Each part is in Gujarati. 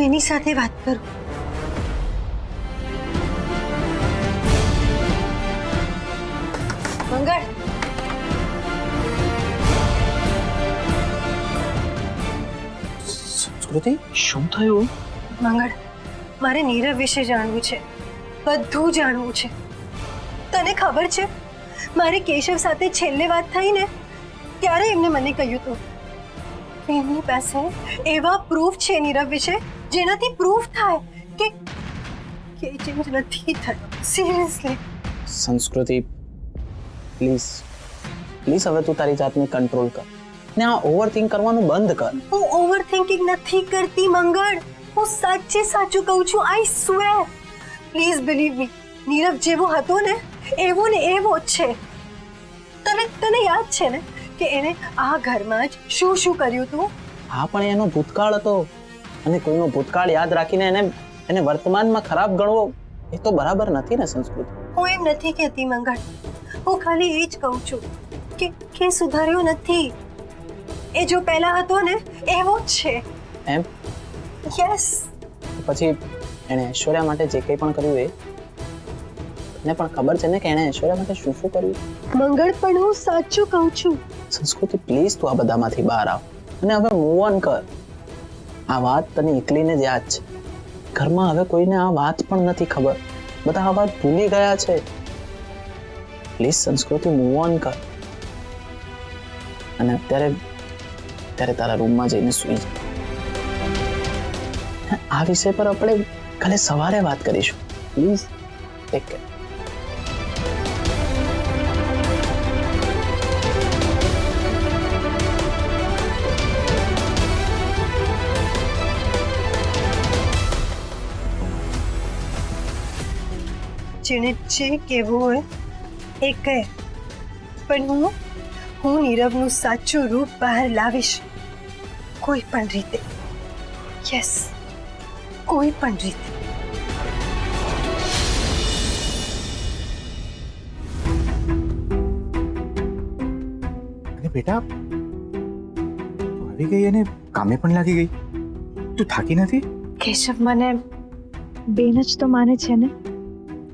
હું એની સાથે વાત કરું. મંગળ, સંસ્કૃતિ શું થયું? મંગળ, મારે નીરવ વિશે જાણવું છે, બધું જાણવું છે. તને ખબર છે, મારી કેશવ સાથે છેલ્લે વાત થઈ ને ત્યારે એમને મને કહ્યું હતું કે એમની પાસે એવા પ્રૂફ છે નીરવ વિશે જેનાથી પ્રૂફ થાય કે એ ચેન્જ નથી થયો. સિરિયસલી સંસ્કૃતિ પ્લીઝ પ્લીઝ હવે તું તારી જાતને કંટ્રોલ કર ને આ ઓવરથિંક કરવાનું બંધ કર. હું ઓવર થિંકિંગ નથી કરતી મંગળ, હું સાચે સાચું કહું છું. I swear, please believe me. Nirav જેવો હતો ને એવો જ છે. તને યાદ છે ને કે એને આ ઘરમાં જ શું શું કર્યું હતું? હા, પણ એનો ભૂતકાળ હતો અને કોઈનો ભૂતકાળ યાદ રાખીને એને વર્તમાનમાં ખરાબ ગણવો એ તો બરાબર નથી ને સંસ્કૃતિ. હું એમ નથી કહેતી મંગળ, હું ખાલી એ જ કહું છું કે સુધાર્યો નથી. એ જો પહેલા હતો ને એવો જ છે. એમ? યસ. પછી એણે ઐશ્વર્યા માટે જે કંઈ પણ કર્યું એને પણ ખબર છે ને કે એણે ઐશ્વર્યા માટે શું શું કર્યું? મંગળ, પણ હું સાચું કહું છું. સંસ્કૃતિ પ્લીઝ તું આ બધામાંથી બહાર આવ અને હવે મૂવ ઓન કર. આ વાત તને એકલીને જ યાદ છે. ઘરમાં હવે કોઈને આ વાત પણ નથી ખબર. બધા આ વાત ભૂલી ગયા છે. પ્લીઝ સંસ્કૃતિ મૂવ ઓન કર અને અત્યારે તારા રૂમમાં જઈને સૂઈ જા. આ વિષય પર આપણે કાલે સવારે વાત કરીશું. Please take care. જેને જે કહેવું હોય એ કહે, પણ હું નીરવનું સાચું રૂપ બહાર લાવીશ કોઈ પણ રીતે. યસ, કોઈ પણ રીતે. અને બેટા તું આવી ગઈ અને કામે પણ લાગી ગઈ. તું થાકી નથી? કેશવ મને બેન જ તો માને છે ને.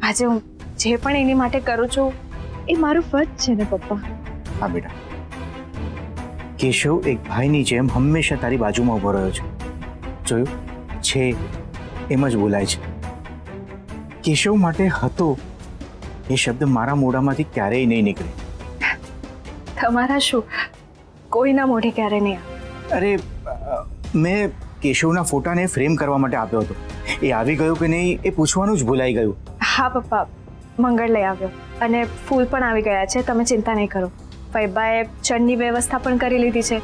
આજે હું જે પણ એની માટે કરું છું એ મારું ફરજ છે ને પપ્પા. હા બેટા, કેશવ એક ભાઈની જેમ હંમેશા તારી બાજુમાં ઉભો રહ્યો છે. જોયું છે એમ જ બોલાય છે. કેશવ માટે હતો એ શબ્દ મારા મોઢામાંથી ક્યારેય નહીં નીકળે. તમારા શું કોઈના મોઢે ક્યારે નહીં આવે. અરે મેં કેશવના ફોટાને ફ્રેમ કરવા માટે આપ્યો હતો. એ આવી ગયો કે નહીં એ પૂછવાનું જ ભૂલાઈ ગયું. હા પપ્પા, મંગળ લઈ આવ્યો અને ફૂલ પણ આવી ગયા છે. તમે ચિંતા નહીં કરો. ફૈબાએ ચણની વ્યવસ્થા પણ કરી લીધી છે.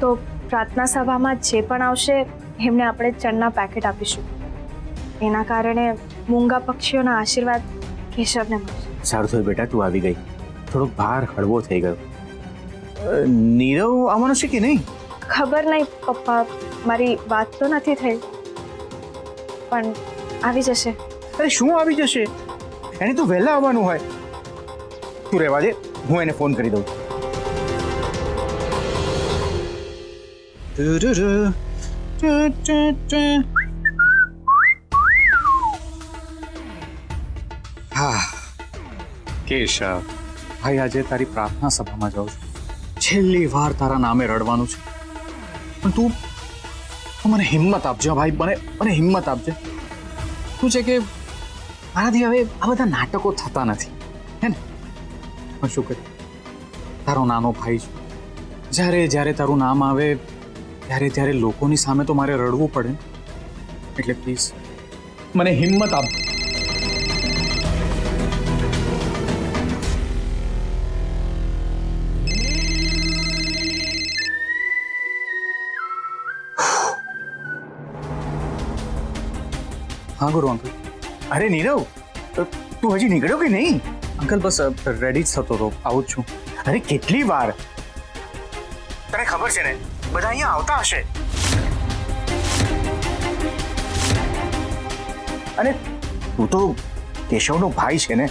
તો પ્રાર્થના સભામાં જે પણ આવશે એમને આપણે ચણના પેકેટ આપીશું. એના કારણે મૂંગા પક્ષીઓના આશીર્વાદ કેશવને મળશે. સારું થયું બેટા તું આવી ગઈ. થોડોક ભાર હળવો થઈ ગયો. નીરવ આવવાનો છે કે નહીં? ખબર નહીં પપ્પા, મારી વાત તો નથી થઈ, પણ આવી જશે. અરે શું આવી જશે? એને તો વહેલા આવવાનું હોય. તું રહેવા દે, હું એને ફોન કરી દઉં. હા કેશવ, ભાઈ આજે તારી પ્રાર્થના સભામાં જાઉં છું. છેલ્લી વાર તારા નામે રડવાનું છે, પણ તું મને હિંમત આપજે ભાઈ, મને હિંમત આપજે. શું છે કે મારાથી હવે આ બધા નાટકો થતા નથી, હે ને? પણ શું કરે, તારો નાનો ભાઈ છે. જ્યારે જ્યારે તારું નામ આવે ત્યારે લોકોની સામે તો મારે રડવું પડે. એટલે પ્લીઝ મને હિંમત આપ. હા ગુરુ અંકલ. અરે નીરવ, તું હજી નીકળ્યો કે નહીં? અંકલ બસ રેડી જ થતો હતો, આવું જ છું. અરે કેટલી વાર? તને ખબર છે ને બધા અહીંયા આવતા હશે. અને તું તો કેશવનો ભાઈ છે ને,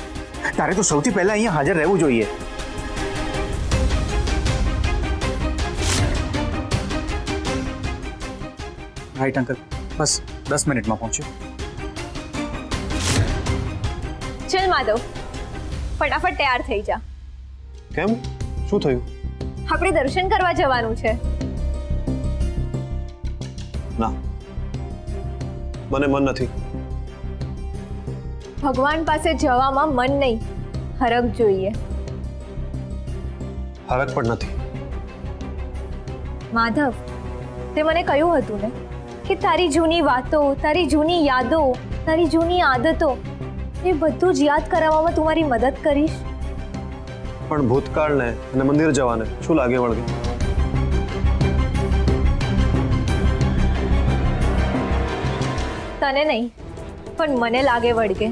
તારે તો સૌથી પહેલા અહીંયા હાજર રહેવું જોઈએ. રાઈટ અંકલ, બસ 10 મિનિટમાં પહોંચ્યો. ચલ માધવ, ફટાફટ તૈયાર થઈ જા. કેમ? શું થયું? આપણે દર્શન કરવા જવાનું છે. ના, મને મન નથી. ભગવાન પાસે જવામાં મન નહીં, હરખ જોઈએ. હરખ પણ નથી. માધવ, તે મને કહ્યું હતું ને કે તારી જૂની વાતો, તારી જૂની યાદો, તારી જૂની આદતો એ બધું જ યાદ કરાવવામાં તું મારી મદદ કરીશ. પણ ભૂતકાળને અને મંદિર જવાને શું લાગે વળગે? તને નહીં પણ મને લાગે વળગે.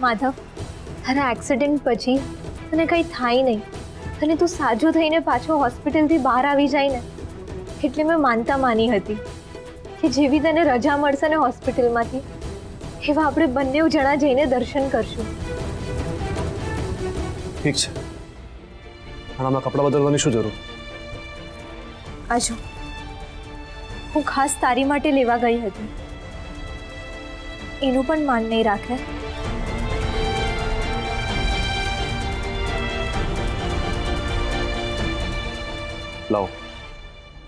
માધવ, તારા એક્સિડન્ટ પછી તને કંઈ થાય નહીં, અને તું સાજો થઈને પાછો હોસ્પિટલથી બહાર આવી જાય ને, એટલે મેં માનતા માની હતી કે જેવી તને રજા મળશે ને હોસ્પિટલમાંથી, એવા આપણે બંને જણા જઈને દર્શન કરશું. ઠીક છે, પણ આમાં કપડાં બદલવાની શું જરૂર? આજો, હું ખાસ તારી માટે લેવા ગઈ હતી, એનું પણ માન નહીં રાખે. લાવો.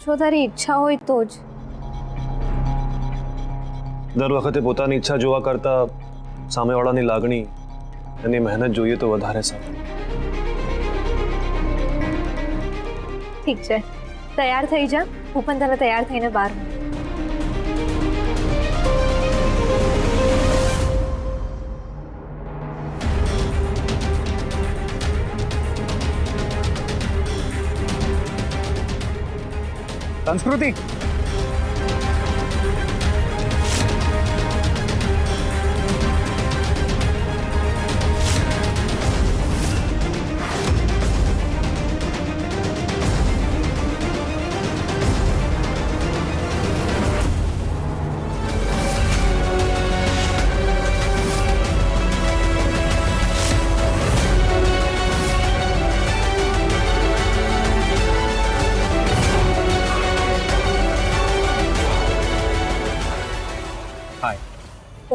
જો તારી ઈચ્છા હોય તો જ. દર વખતે પોતાની ઈચ્છા જોવા કરતા સામેવાળાની લાગણી, એની મહેનત જોઈએ તો વધારે સારું. ઠીક છે, તૈયાર થઈ જા. હું પણ તને તૈયાર થઈને બહાર મૂકું. સંસ્કૃતિ,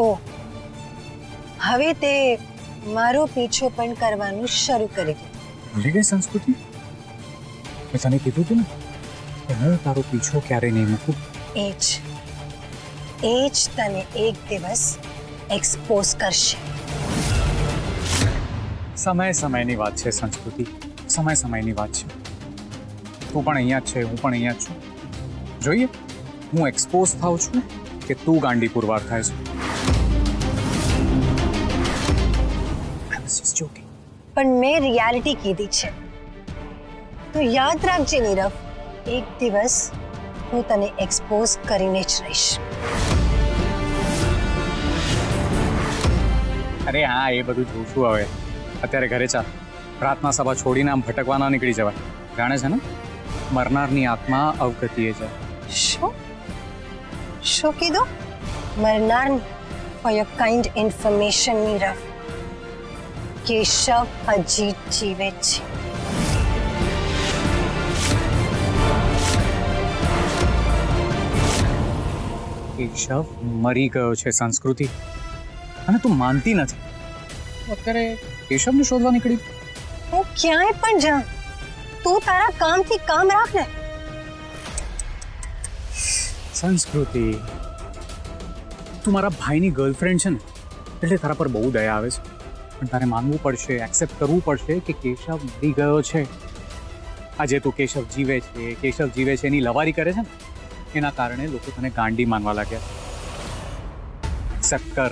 ઓ, હવે તે મારો પીછો પણ કરવાનું શરૂ કરી દીધું. ભૂલી ગઈ સંસ્કૃતિ? મેં તને કીધું હતું ને કે હું તારો પીછો ક્યારેય નહીં મૂકું. એ જ તને એક દિવસ એક્સપોઝ કરશે. સમયની વાત છે સંસ્કૃતિ, સમયની વાત છે. તું પણ અહીંયા જ છે, હું પણ અહીંયા જ છું. જોઈએ હું એક્સપોઝ થાઉં છું કે તું ગાંડી પુરવાર થાય છે. પણ મેં રિયાલિટી કીધી છે, તો યાદ રાખજે નીરવ, એક દિવસ હું તને એક્સપોઝ કરીને જ રહીશ. અરે હા, એ બધું જોશું હવે. અત્યારે ઘરે ચાલ, પ્રાર્થના સભા છોડીને આમ ભટકવા ના નીકળી જવાય. જાણે છે ને, મરનારની આત્મા અવગતિએ જાય. શું કીધું? મરનાર? For your kind information Nirav, Keshav હજી જીવે છે. કેશવ મરી ગયો છે સંસ્કૃતિ, અને તું માનતી નથી. અત્યારે કેશવને શોધવા નીકળી. હું ક્યાંય પણ જાઉં, તું તારા કામથી કામ રાખ ને. સંસ્કૃતિ, તું મારા ભાઈની ગર્લફ્રેન્ડ છે ને, એટલે તારા પર બહુ દયા આવે છે. પણ તારે માનવું પડશે, એક્સેપ્ટ કરવું પડશે કે કેશવ મરી ગયો છે. આજે તું કેશવ જીવે છે એની લવારી કરે છે ને, એના કારણે લોકો તને ગાંડી માનવા લાગ્યા. એક્સેપ્ટ કર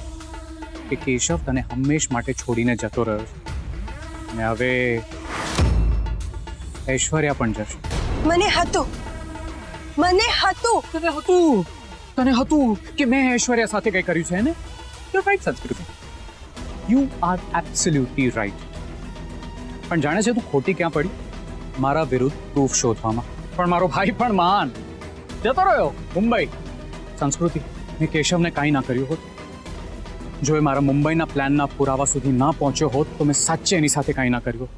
કે કેશવ તને હંમેશ માટે છોડીને જતો રહ્યો છે, અને હવે ઐશ્વર્યા પણ જશે. મને હતું તને હતું કે મેં ઐશ્વર્યા સાથે કંઈ કર્યું છે ને? યુ રાઈટ સંસ્કૃતિ, યુ આર એબ્સોલ્યુટલી રાઈટ. પણ જાણે છે તું ખોટી ક્યાં પડી? મારા વિરુદ્ધ પ્રૂફ શોધવામાં. પણ મારો ભાઈ પણ મહાન જતો રહ્યો મુંબઈ. સંસ્કૃતિ, મેં કેશવને કાંઈ ના કર્યું હોત. જો એ મારા મુંબઈના પ્લાનના પુરાવા સુધી ના પહોંચ્યો હોત તો મેં સાચે એની સાથે કાંઈ ના કર્યું.